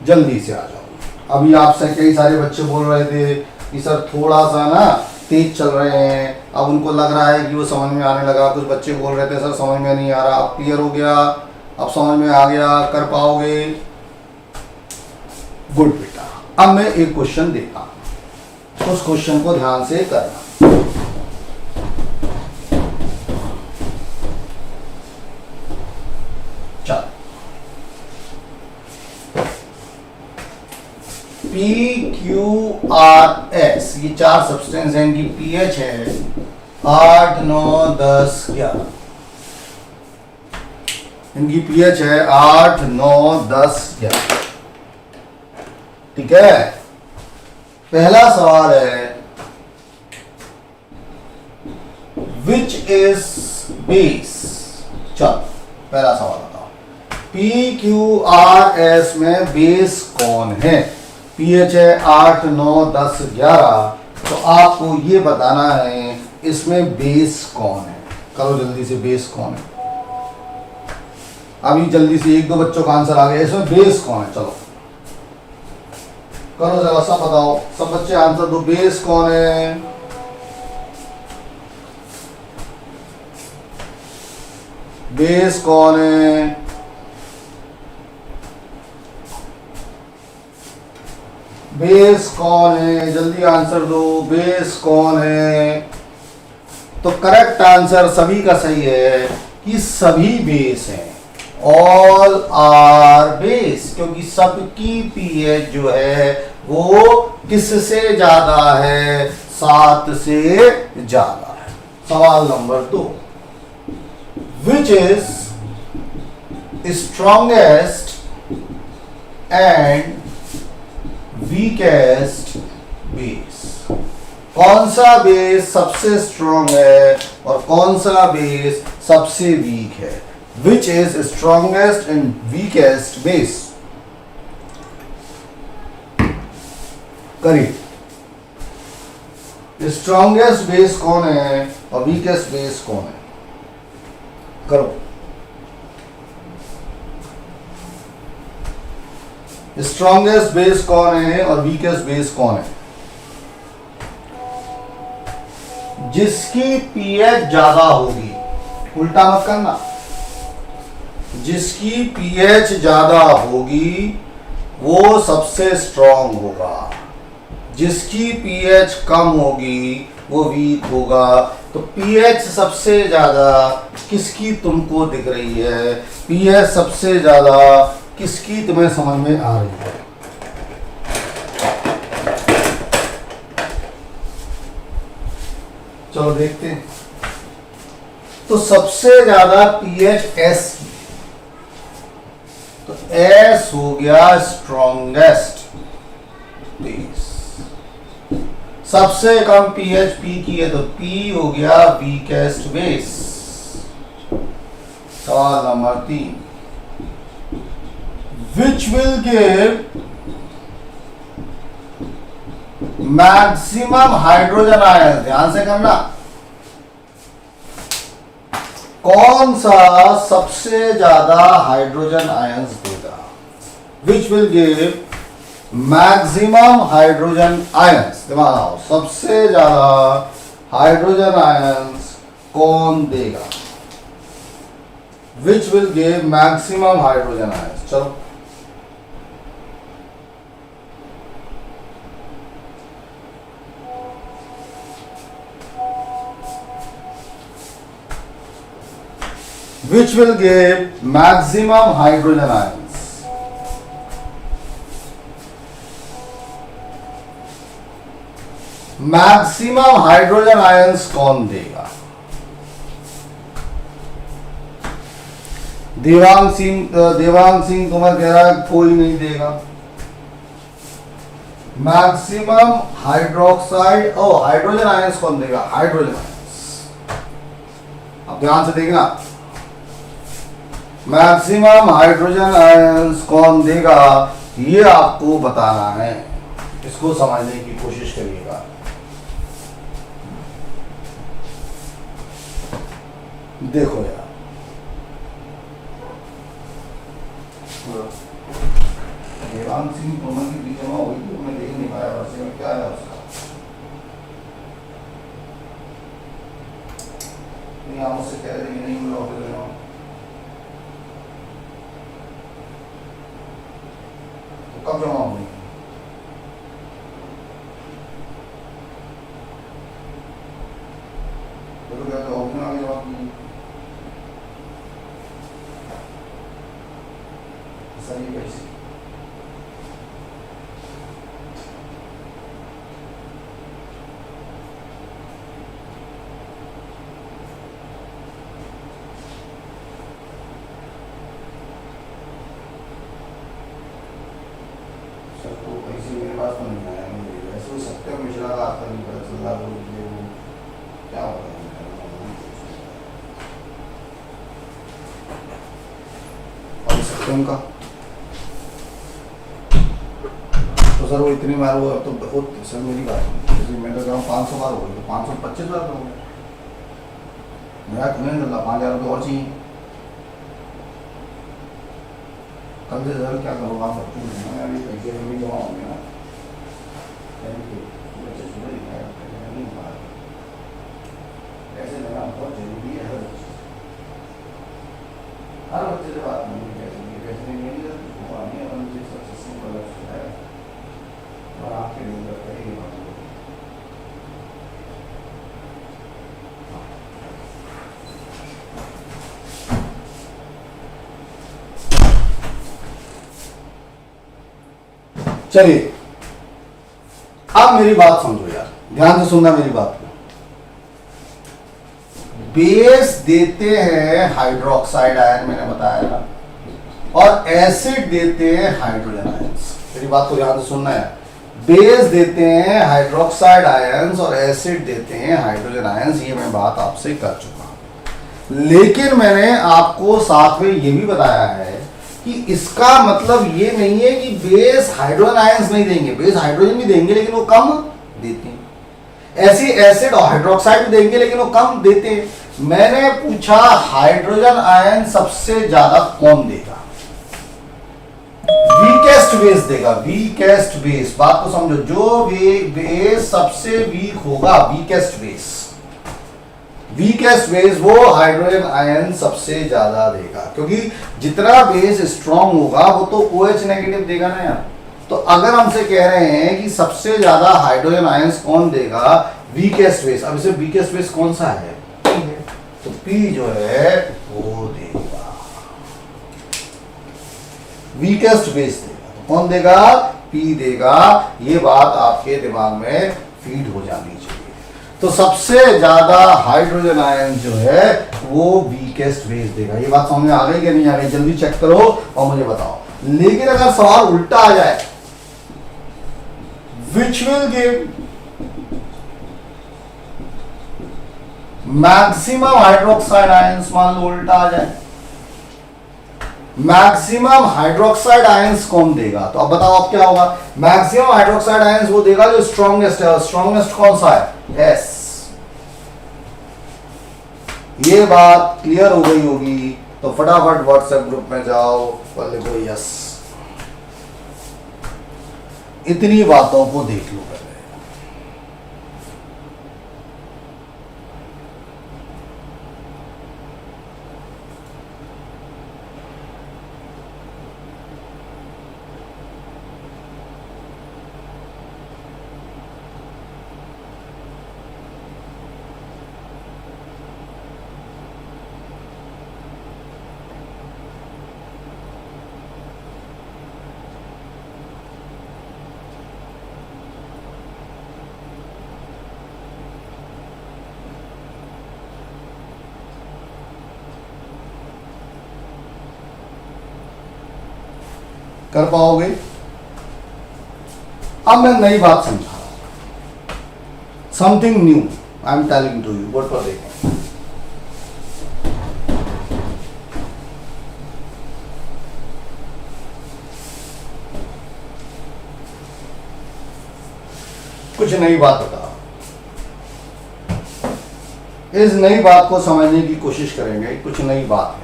जल्दी से आ जाओ। अभी आपसे कई सारे बच्चे बोल रहे थे कि सर थोड़ा सा ना तेज चल रहे हैं, अब उनको लग रहा है कि वो समझ में आने लगा। कुछ बच्चे बोल रहे थे सर समझ में नहीं आ रहा, अब क्लियर हो गया, अब समझ में आ गया, कर पाओगे? गुड बेटा। अब मैं एक क्वेश्चन देता हूं, उस क्वेश्चन को ध्यान से करना। चल, PQRS ये चार सब्सटेंस हैं, इनकी पीएच है 8, 9, 10, 11। इनकी पीएच है 8, 9, 10, 11। ठीक है। पहला सवाल है, विच इज बेस? चल पहला सवाल बताओ, PQRS में बेस कौन है? पीएच है 8, 9, 10, 11। तो आपको ये बताना है इसमें बेस कौन है। करो जल्दी से, बेस कौन है? अभी जल्दी से एक दो बच्चों का आंसर आ गया, इसमें बेस कौन है? चलो करो जरा, सब बताओ, सब बच्चे आंसर दो, बेस कौन है? बेस कौन है? बेस कौन है? जल्दी आंसर दो, बेस कौन है? तो करेक्ट आंसर सभी का सही है कि सभी बेस हैं, ऑल आर बेस, क्योंकि सबकी पीएच जो है वो किससे ज्यादा है? 7 से ज्यादा है। सवाल number 2, which is strongest and weakest base? कौन सा बेस सबसे स्ट्रॉन्ग है और कौन सा बेस सबसे वीक है? Which is strongest and weakest base? करिए, स्ट्रॉन्गेस्ट बेस कौन है और वीकेस्ट बेस कौन है? करो। स्ट्रॉन्गेस्ट बेस कौन है और वीकेस्ट बेस कौन है? जिसकी पीएच ज्यादा होगी, उल्टा मत करना, जिसकी पीएच ज्यादा होगी वो सबसे स्ट्रॉन्ग होगा, जिसकी पीएच कम होगी वो वीक होगा। तो पीएच सबसे ज्यादा किसकी तुमको दिख रही है? पीएच सबसे ज्यादा किसकी तुम्हें समझ में आ रही है? चलो देखते हैं। तो सबसे ज्यादा पीएच एस की, तो एस हो गया स्ट्रॉन्गेस्ट बेस। सबसे कम पीएच पी की है तो पी हो गया वीकेस्ट बेस। सवाल number 3, which will give maximum hydrogen ion, ध्यान से करना, कौन सा सबसे ज्यादा हाइड्रोजन आयंस देगा? विच will give maximum hydrogen ions, दिमाग लगाओ, सबसे ज्यादा हाइड्रोजन आयंस कौन देगा? विच will give maximum hydrogen ions. चलो which will give maximum hydrogen ions? Maximum hydrogen ions कौन देगा? देवांग सिंह तुम्हें कह रहा है कोई नहीं देगा। Maximum hydroxide or hydrogen ions कौन देगा? Hydrogen ions. अब ध्यान से देखना, मैक्सिमम हाइड्रोजन आयंस कौन देगा ये आपको बताना है, इसको समझने की कोशिश करिएगा। देखो यार, देवांग सिंह तोमर की बीच जमा हुई थी, मैं देख नहीं पाया, वैसे में क्या है उसका, नहीं आप उससे कह रहे नहीं मिला ऑफिस में, तो कब जमा होगी? तो क्या तो ऑफिस में आगे जवाब नहीं सही कैसे? मेरे पास तो नहीं आया, वैसे वो सत्यम मिश्रा का आपका नहीं पता चल रहा, वो क्या होता है और सत्यम का तो सर वो इतनी बार वो तो बहुत सर मेरी बात नहीं, मैं तो 500 बार हो गई, तो 525 बार हो गया, मेरा तुम्हें मिल रहा 5000 रुपये और चाहिए। कल से सर क्या करूँगा आप सबको देना, अभी पैसे भी जमा होंगे ना, पैसे देना बहुत जरूरी है, हर बच्चे से बात नहीं है, पैसे नहीं मिलेंगे तो आने वाली चीज सबसे सिंपल है और आपके लिए करेगी बात। चलिए अब मेरी बात समझो यार, ध्यान से सुनना मेरी बात को। बेस देते हैं हाइड्रोक्साइड आयन, मैंने बताया था, और एसिड देते हैं हाइड्रोजन आयंस। मेरी बात को ध्यान से सुनना है, बेस देते हैं हाइड्रोक्साइड आयंस और एसिड देते हैं हाइड्रोजन आयंस, ये मैं बात आपसे कर चुका हूं। लेकिन मैंने आपको साथ में ये भी बताया है कि इसका मतलब ये नहीं है कि बेस हाइड्रोजन आयंस नहीं देंगे, बेस हाइड्रोजन भी देंगे लेकिन वो कम देते हैं, ऐसे एसिड और हाइड्रोक्साइड भी देंगे लेकिन वो कम देते हैं। मैंने पूछा हाइड्रोजन आयन सबसे ज्यादा कौन देगा, वीकेस्ट बेस देगा, वीकेस्ट बेस, बात को समझो, जो बेस सबसे वीक होगा, वीकेस्ट बेस, वीकेस्ट बेस वो हाइड्रोजन आयन सबसे ज्यादा देगा, क्योंकि जितना बेस स्ट्रांग होगा वो तो OH नेगेटिव देगा ना यार। तो अगर हमसे कह रहे हैं कि सबसे ज्यादा हाइड्रोजन आयंस कौन देगा, वीकेस्ट बेस, अब इसे वीकेस्ट बेस कौन सा है, P है, तो P जो है वो देगा, वीकेस्ट बेस देगा, तो कौन देगा, P देगा। ये बात आपके दिमाग में फीड हो जानी चाहिए। तो सबसे ज्यादा हाइड्रोजन आयन जो है वो वीकेस्ट बेस देगा। ये बात समझ में आ गई कि नहीं आ गई, जल्दी चेक करो और मुझे बताओ। लेकिन अगर सवाल उल्टा आ जाए, विच will give maximum hydroxide ions, मान लो उल्टा आ जाए, मैक्सिमम हाइड्रोक्साइड आयंस कौन देगा, तो अब बताओ अब क्या होगा, मैक्सिमम हाइड्रोक्साइड आयंस वो देगा जो स्ट्रॉन्गेस्ट है, स्ट्रॉन्गेस्ट कौन सा है, एस। ये बात क्लियर हो गई होगी, तो फटाफट व्हाट्सएप ग्रुप में जाओ और लिखो यस। इतनी बातों को देख लो पहले। कर पाओगे? अब मैं नई बात समझा रहा हूं, something new I am telling to you. Board पर देखें, कुछ नई बात बता, इस नई बात को समझने की कोशिश करेंगे। कुछ नई बात है,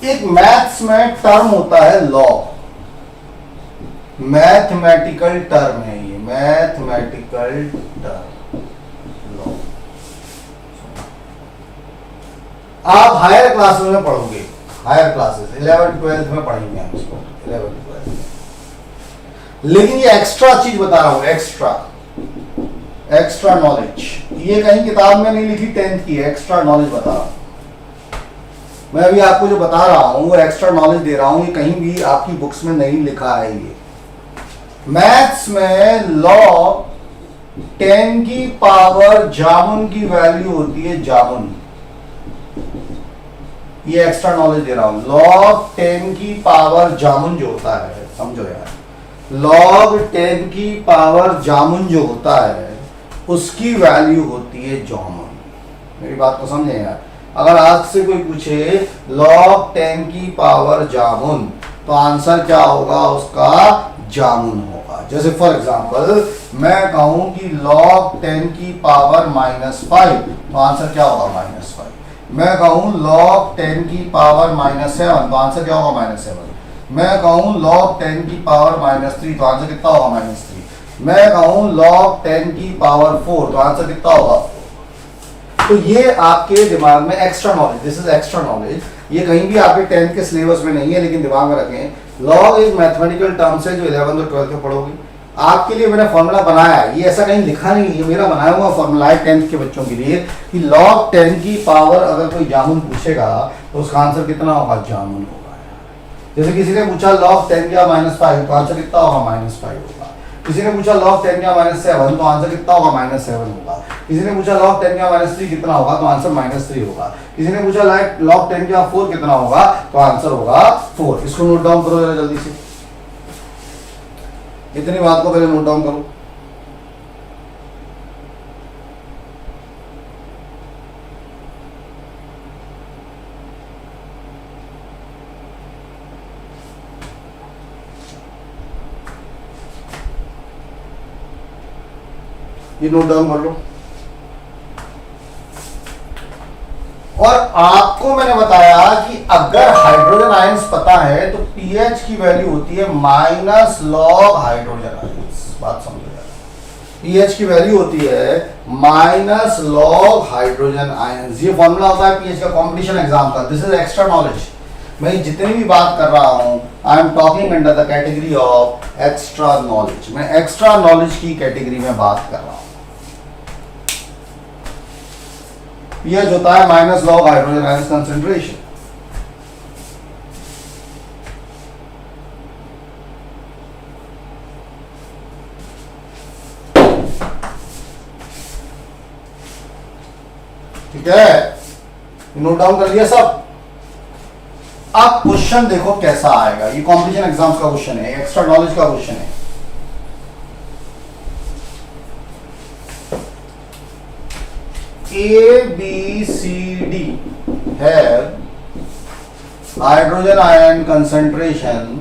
एक मैथ्स में टर्म होता है लॉग, मैथमेटिकल टर्म है ये, मैथमेटिकल टर्म लॉग। आप हायर क्लासेस में पढ़ोगे, हायर क्लासेस 11th 12th में पढ़ेंगे हम इसको, 11th 12th में। लेकिन ये एक्स्ट्रा चीज बता रहा हूं, एक्स्ट्रा नॉलेज, ये कहीं किताब में नहीं लिखी 10th की, एक्स्ट्रा नॉलेज बता रहा हूं मैं। अभी आपको जो बता रहा हूं वो एक्स्ट्रा नॉलेज दे रहा हूं, ये कहीं भी आपकी बुक्स में नहीं लिखा है। ये मैथ्स में लॉग 10 की पावर जामुन की वैल्यू होती है, जामुन। ये एक्स्ट्रा नॉलेज दे रहा हूं, लॉग 10 की पावर जामुन जो होता है, समझो यार, लॉग 10 की पावर जामुन जो होता है उसकी वैल्यू होती है जामुन। मेरी बात को समझे यार। अगर आज से कोई पूछे लॉग 10 की पावर जामुन, तो आंसर क्या होगा उसका, जामुन होगा। जैसे फॉर एग्जांपल मैं कहूं कि लॉग 10 की पावर -5, तो आंसर क्या होगा, -5। मैं कहूं लॉग 10 की पावर -7, तो आंसर क्या होगा, -7। मैं कहूं लॉग 10 की पावर -3, तो आंसर कितना होगा, -3। मैं कहूं लॉग 10 की पावर 4, तो आंसर कितना होगा। तो ये आपके दिमाग में extra knowledge, this is extra knowledge. ये कहीं भी आपके 10th के सिलेबस में नहीं है, लेकिन दिमाग में रखें, लॉग एक मैथमेटिकल टर्म्स है जो 11th और 12th में पढ़ोगे। आपके लिए मैंने फॉर्मूला बनाया है, ये ऐसा कहीं लिखा नहीं है, ये मेरा बनाया हुआ फॉर्मूला है 10th के बच्चों के लिए, कि लॉग 10 की पावर अगर कोई जामुन पूछेगा तो उसका आंसर कितना होगा, जामुन होगा। जैसे किसी ने पूछा लॉग 10 का -5, तो आंसर कितना होगा, -5 होगा। किसी ने पूछा log 10 का -7, तो आंसर कितना होगा, -7 होगा। किसी ने पूछा log 10 का -3 कितना होगा, तो आंसर -3 होगा। किसी ने पूछा log 10 का 4 कितना होगा, तो आंसर होगा 4। इसको नोट डाउन करो जरा जल्दी से, इतनी बात को पहले नोट डाउन करो। ये नोट डाउन कर लो। और आपको मैंने बताया कि अगर हाइड्रोजन आयंस पता है तो पीएच की वैल्यू होती है माइनस लॉग हाइड्रोजन आयंस। बात समझो यार, पीएच की वैल्यू होती है माइनस लॉग हाइड्रोजन आयंस। ये फॉर्मूला होता है पीएच का कॉम्पिटिशन एग्जाम का। This is extra knowledge. मैं जितनी भी बात कर रहा हूं I am talking under the category of extra knowledge. मैं एक्स्ट्रा नॉलेज की कैटेगरी में बात कर रहा हूं। पीएच होता है minus log hydrogen ions concentration. ठीक है, नोट डाउन कर लिया सब। अब क्वेश्चन देखो कैसा आएगा। ये कॉम्पिटिशन एग्जाम्स का क्वेश्चन है, एक्स्ट्रा नॉलेज का क्वेश्चन है। A, B, C, D have hydrogen ion concentration.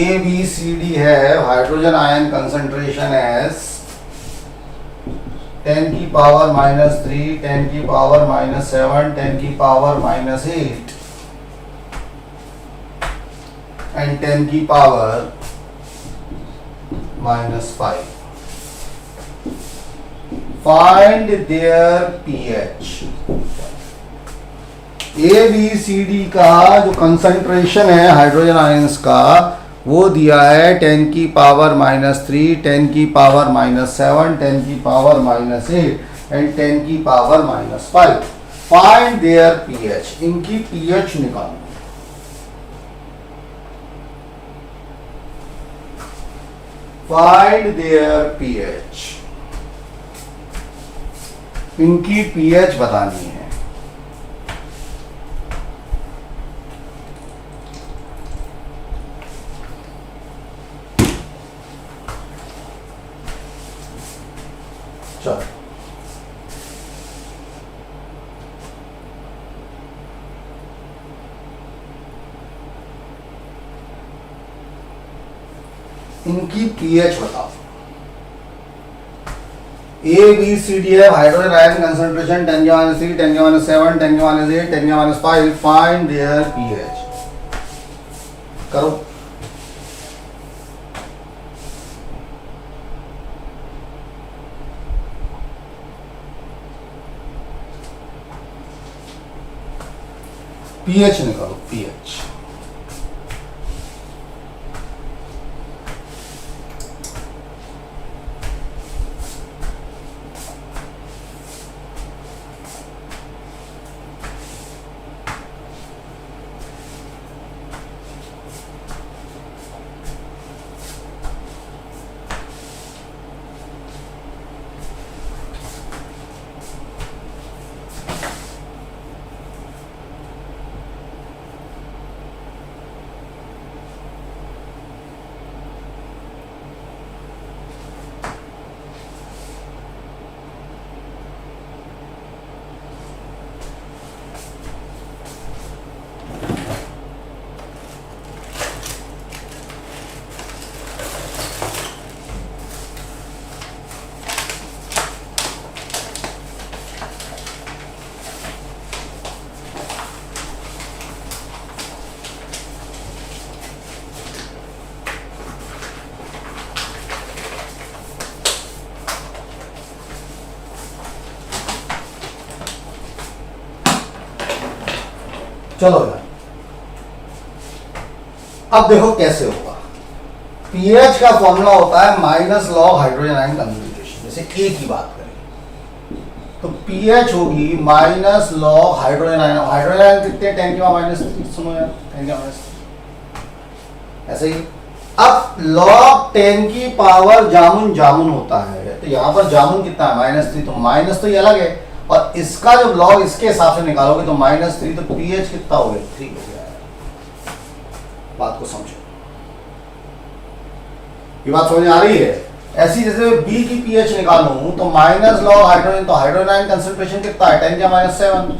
A, B, C, D have hydrogen ion concentration as 10 की पावर माइनस 3, 10 की पावर माइनस 7, 10 की पावर माइनस 8 and 10 की power minus 5. Find their pH. A, B, C, D का जो concentration है hydrogen ions का वो दिया है 10 की पावर माइनस 3, 10 की पावर माइनस 7, 10 की पावर माइनस 8 एंड 10 की power minus 5. Find their pH. इनकी पीएच निकालो. Find their pH. इनकी पीएच बतानी है. चलो इनकी पीएच बताओ. A, B, C, D have hydrogen ion concentration 10 के minus 3, 10 के minus 7, 10 के minus 8, 10 के minus 5. Find their pH. करो. pH निकालो. pH. चलो यार, अब देखो कैसे होगा. पीएच का फॉर्मूला होता है minus log hydrogen ion concentration. जैसे ए की बात करें तो पीएच होगी minus log hydrogen ion. Hydrogen ion कितने? 10 की पावर माइनस 3. सुनो यार, 10 की पावर माइनस 3 ऐसे ही. अब लॉग 10 की पावर जामुन जामुन होता है तो यहाँ पर जामुन कितना है? माइनस 3. तो माइनस तो ये अलग है और इसका जब लॉग इसके हिसाब से निकालोगे तो माइनस 3. तो पीएच कितना हो गया? 3 हो गया. बात को समझो. ये बात समझ आ रही है? ऐसी जैसे बी की पीएच निकालूं तो माइनस लॉग हाइड्रोजन, तो हाइड्रोजन आयन कंसंट्रेशन कितना है? 10 का माइनस 7.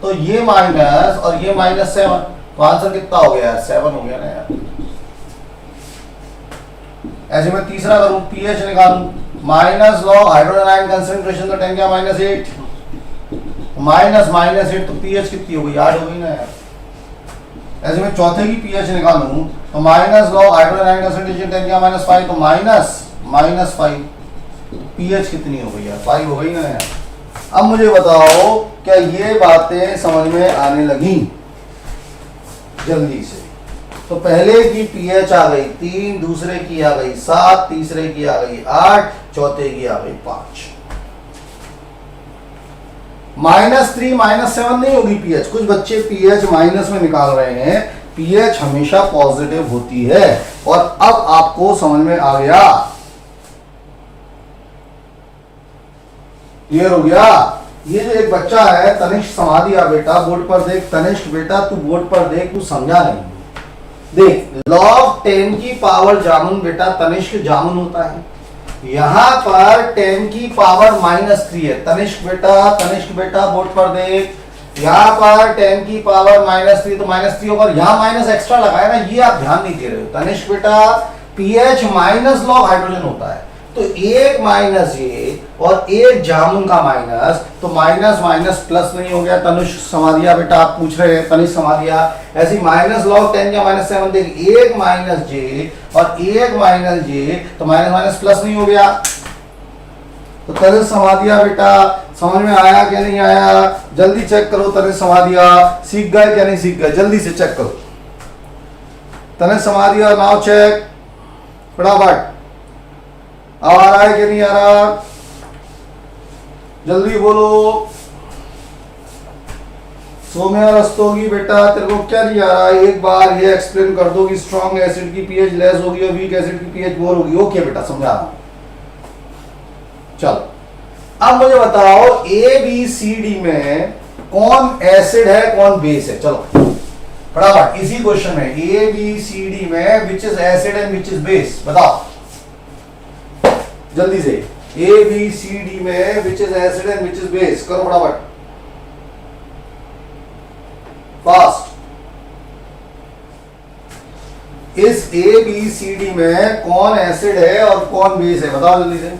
तो ये माइनस और ये माइनस 7. तो आंसर कितना हो गया? 7 हो गया ना यार. ऐसे मैं तीसरा करूं, पीएच निकालूं minus log hydrogen ion concentration तो 10 क्या -8 -8 तो पीएच कितनी हो गई 8 हो गई ना यार। ऐसे में चौथे की पीएच निकालूं तो minus log hydrogen ion concentration 10 क्या -5 तो -5 पीएच कितनी हो गई यार 5 हो गई ना यार। अब मुझे बताओ क्या ये बातें समझ में आने लगी जल्दी से। तो पहले की पीएच आ गई 3, दूसरे की आ गई 7, तीसरे की आ गई 8, चौथे की आ गई 5। -3 -7 नहीं होगी पीएच। कुछ बच्चे पीएच माइनस में निकाल रहे हैं, पीएच हमेशा पॉजिटिव होती है। और अब आपको समझ में आ गया, क्लियर हो गया। ये जो एक बच्चा है तनिष्क समाधिया बेटा, बोर्ड पर देख। तनिष्क बेटा तू बोर्ड पर देख, तू समझा नहीं। देख log 10 की पावर जामुन बेटा, तनिष्क जामुन होता है। यहां पर 10 की पावर -3 है तनिष्क बेटा बोर्ड पर देख। यहां पर 10 की पावर -3 तो -3 होगा, यहां माइनस एक्स्ट्रा लगाया ना, ये आप ध्यान नहीं दे रहे हो। तनिष्क बेटा पीएच माइनस लॉग हाइड्रोजन होता है, तो एक माइनस ये और एक जामुन का माइनस, तो माइनस माइनस प्लस नहीं हो गया। तनिष्क समाधिया बेटा आप पूछ रहे हैं, तनिष्क समाधिया ऐसी माइनस लॉग 10 या -7 देख, एक माइनस जे और एक माइनस जे, तो माइनस माइनस प्लस नहीं हो गया। तो तनिष्क समाधिया बेटा समझ में आया क्या नहीं आया, जल्दी चेक करो। तनिष्क समाधिया सीख गए क्या नहीं सीख गए, जल्दी से चेक करो। तनिष्क समाधिया नाउ चेक फटाफट। अब आ रहा है कि नहीं आ रहा, जल्दी बोलो। सौम्या रस्तोगी बेटा तेरे को क्या नहीं आ रहा, एक बार ये एक्सप्लेन कर दो कि स्ट्रॉन्ग एसिड की पीएच लेस होगी और वीक एसिड की पीएच मोर होगी। ओके बेटा समझा रहा हूं। चलो अब मुझे बताओ ए बी सी डी में कौन एसिड है कौन बेस है। चलो फटाफट इसी क्वेश्चन में ए बी सी डी में which is acid and which is base बताओ जल्दी से। ए बी सी डी में which is acid and which is base, करो फटाफट फास्ट। इस ए बी सी डी में कौन एसिड है और कौन बेस है बताओ जल्दी से।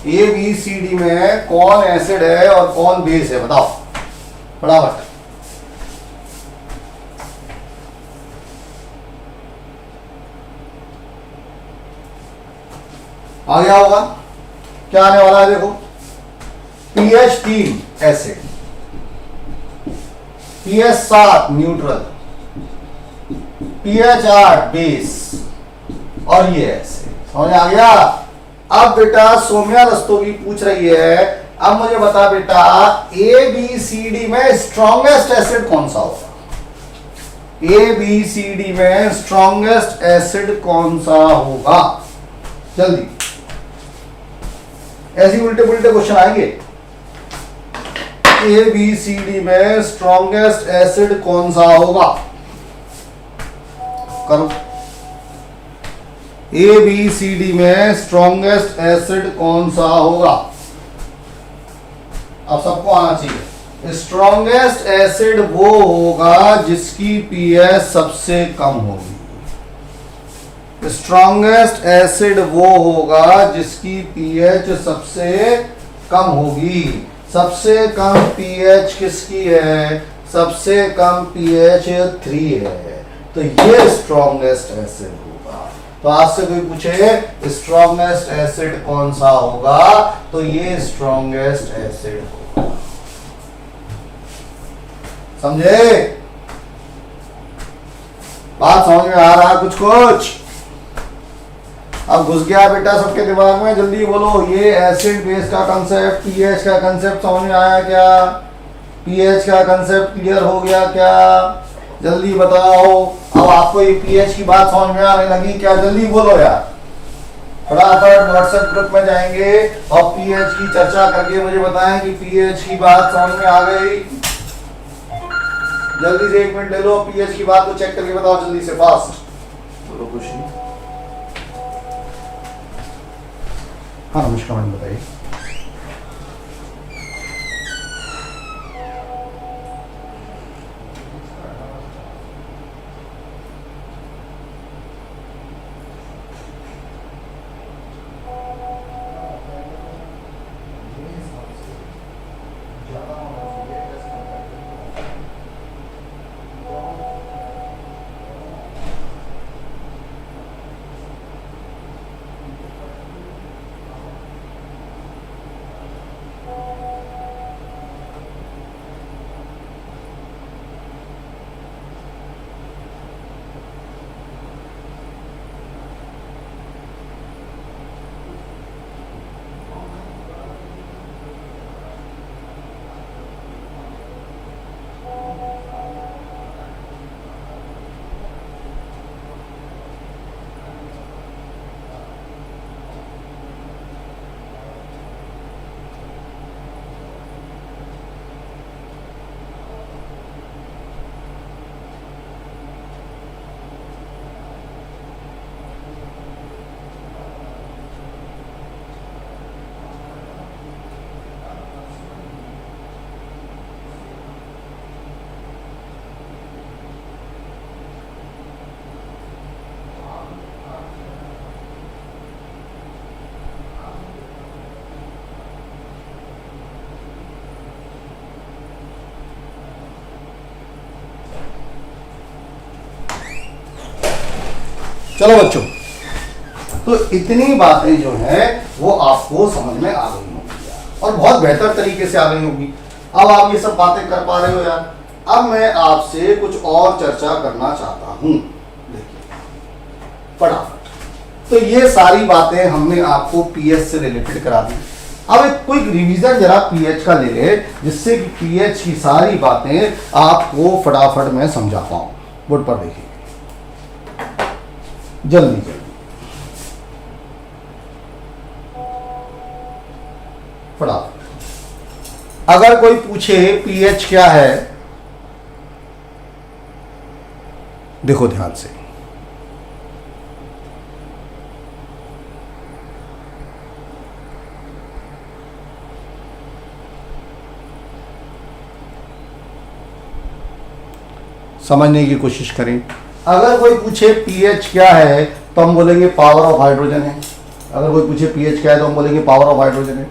ए बी सी डी में कौन एसिड है और कौन बेस है बताओ फटाफट। आ गया होगा, क्या आने वाला है देखो। PH 3 acid, pH 7 neutral, pH 8 base और ये एसिड। समझ आ गया। अब बेटा सौम्या रस्तोगी पूछ रही है, अब मुझे बता बेटा ए बी सी डी में स्ट्रॉन्गेस्ट एसिड कौन सा होगा। ए बी सी डी में स्ट्रॉन्गेस्ट एसिड कौन सा होगा जल्दी। ऐसे उल्टे पुल्टे क्वेश्चन आएंगे। ए बी सी डी में स्ट्रॉन्गेस्ट एसिड कौन सा होगा करो। ए बी सी डी में स्ट्रॉन्गेस्ट एसिड कौन सा होगा, अब सबको आना चाहिए। स्ट्रॉन्गेस्ट एसिड वो होगा जिसकी पीएच सबसे कम होगी। स्ट्रॉन्गेस्ट एसिड वो होगा जिसकी पीएच सबसे कम होगी। सबसे कम पीएच किसकी है, सबसे कम पीएच 3 है, तो ये स्ट्रॉन्गेस्ट एसिड होगा। तो आपसे कोई पूछे स्ट्रॉन्गेस्ट एसिड कौन सा होगा, तो ये स्ट्रॉन्गेस्ट एसिड होगा। समझे, बात समझ में आ रहा है कुछ कुछ। अब घुस गया बेटा सबके दिमाग में, जल्दी बोलो। ये एसिड बेस का कंसेप्ट, पीएच का कंसेप्ट समझ में आया क्या, पीएच का कंसेप्ट क्लियर हो गया क्या, जल्दी बताओ। अब आपको ये पीएच की बात समझ में आने लगी क्या, जल्दी बोलो यार। फटाफट व्हाट्सएप ग्रुप में जाएंगे और पीएच की चर्चा करके मुझे बताएं कि पीएच की बात समझ में आ गई। जल्दी से 1 मिनट ले लो, पीएच की बात को चेक करके बताओ जल्दी से फास्ट। बोलो कुछ नहीं। हाँ नमस्कार मैडम बताइए। चलो बच्चों, तो इतनी बातें जो है वो आपको समझ में आ गई होंगी और बहुत बेहतर तरीके से आ गई होंगी। अब आप ये सब बातें कर पा रहे हो यार। अब मैं आपसे कुछ और चर्चा करना चाहता हूं। देखिए फटाफट, तो ये सारी बातें हमने आपको पीएच से रिलेटेड करा दी। अब एक क्विक रिवीजन जरा पीएच का ले ले, जिससे कि पीएच की सारी बातें आपको फटाफट मैं समझा पाऊं। बोर्ड पर देखिए जल्दी जल्दी फटाफट। अगर कोई पूछे पीएच क्या है, देखो ध्यान से। समझने की कोशिश करें। अगर कोई पूछे पीएच क्या है तो हम बोलेंगे पावर ऑफ हाइड्रोजन है। अगर कोई पूछे पीएच क्या है तो हम बोलेंगे पावर ऑफ हाइड्रोजन है।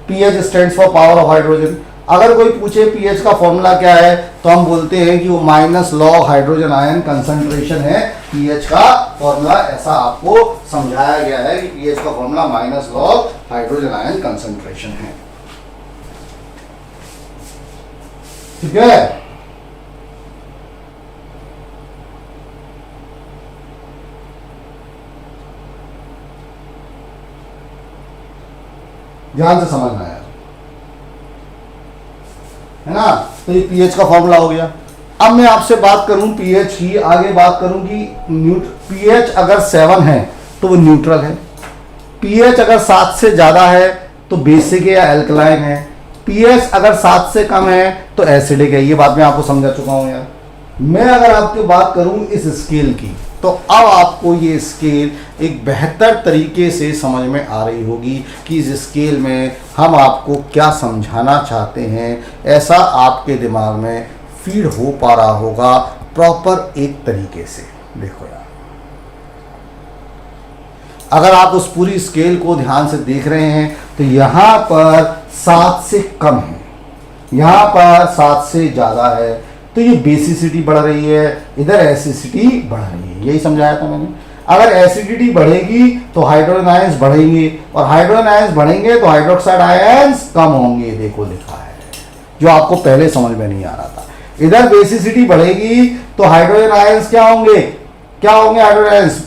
PH stands for power of hydrogen. अगर कोई पूछे पीएच का फॉर्मूला क्या है तो हम बोलते हैं कि वो minus log hydrogen ion concentration है। पीएच का फॉर्मूला ऐसा आपको समझाया गया है कि पीएच का formula minus log hydrogen ion concentration है। ठीक है, ध्यान से समझना है ना। तो ये पीएच का फॉर्मूला हो गया। अब मैं आपसे बात करूं पीएच की, आगे बात करूं कि पीएच अगर 7 है तो वो न्यूट्रल है। पीएच अगर 7 से ज्यादा है तो बेसिक है या एल्कलाइन है। पीएच अगर 7 से कम है तो एसिडिक है। ये बात मैं आपको समझा चुका हूं यार। मैं अगर आपकी बात करूं इस स्केल की, तो अब आपको ये स्केल एक बेहतर तरीके से समझ में आ रही होगी कि इस स्केल में हम आपको क्या समझाना चाहते हैं। ऐसा आपके दिमाग में फीड हो पा रहा होगा प्रॉपर एक तरीके से। देखो यार, अगर आप उस पूरी स्केल को ध्यान से देख रहे हैं तो यहां पर 7 से कम है, यहां पर 7 से ज्यादा है, तो ये बेसिसिटी बढ़ रही है, इधर एसिडिटी बढ़ रही है। यही समझाया था मैंने। अगर एसिडिटी बढ़ेगी तो हाइड्रोजन आयंस बढ़ेंगे, और हाइड्रोजन आयंस बढ़ेंगे तो हाइड्रोक्साइड आयंस कम होंगे। देखो लिखा है, जो आपको पहले समझ में नहीं आ रहा था। इधर बेसिसिटी बढ़ेगी तो हाइड्रोजन आयंस क्या होंगे, क्या होंगे, हाइड्रोजन आयंस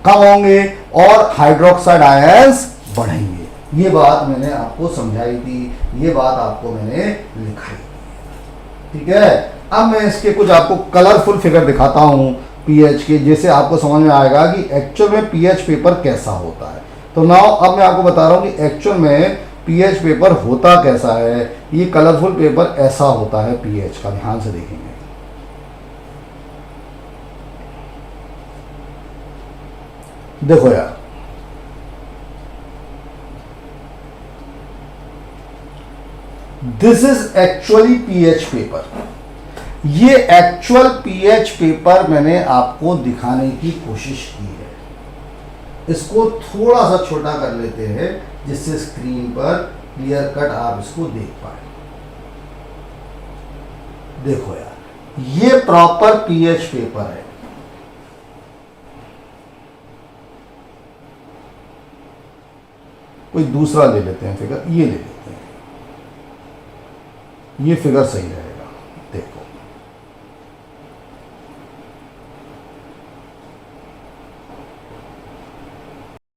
कम होंगे और हाइड्रोक्साइड आयंस बढ़ेंगे। ये बात मैंने आपको समझाई थी, ये बात आपको मैंने लिखाई थी। ठीक है, अब मैं इसके कुछ आपको कलरफुल फिगर दिखाता हूं पीएच के, जैसे आपको समझ में आएगा कि एक्चुअल में पीएच पेपर कैसा होता है। तो नाउ अब मैं आपको बता रहा हूं कि एक्चुअल में पीएच पेपर होता कैसा है। ये कलरफुल पेपर ऐसा होता है पीएच का, ध्यान से देखेंगे। देखो यार, this is actually pH paper. ये एक्चुअल पीएच पेपर मैंने आपको दिखाने की कोशिश की है। इसको थोड़ा सा छोटा कर लेते हैं जिससे स्क्रीन पर क्लियर कट आप इसको देख पाए। देखो यार, ये प्रॉपर पीएच पेपर है। कोई दूसरा ले लेते हैं फिगर, ये ले लेते हैं, ये फिगर सही रहेगा। देखो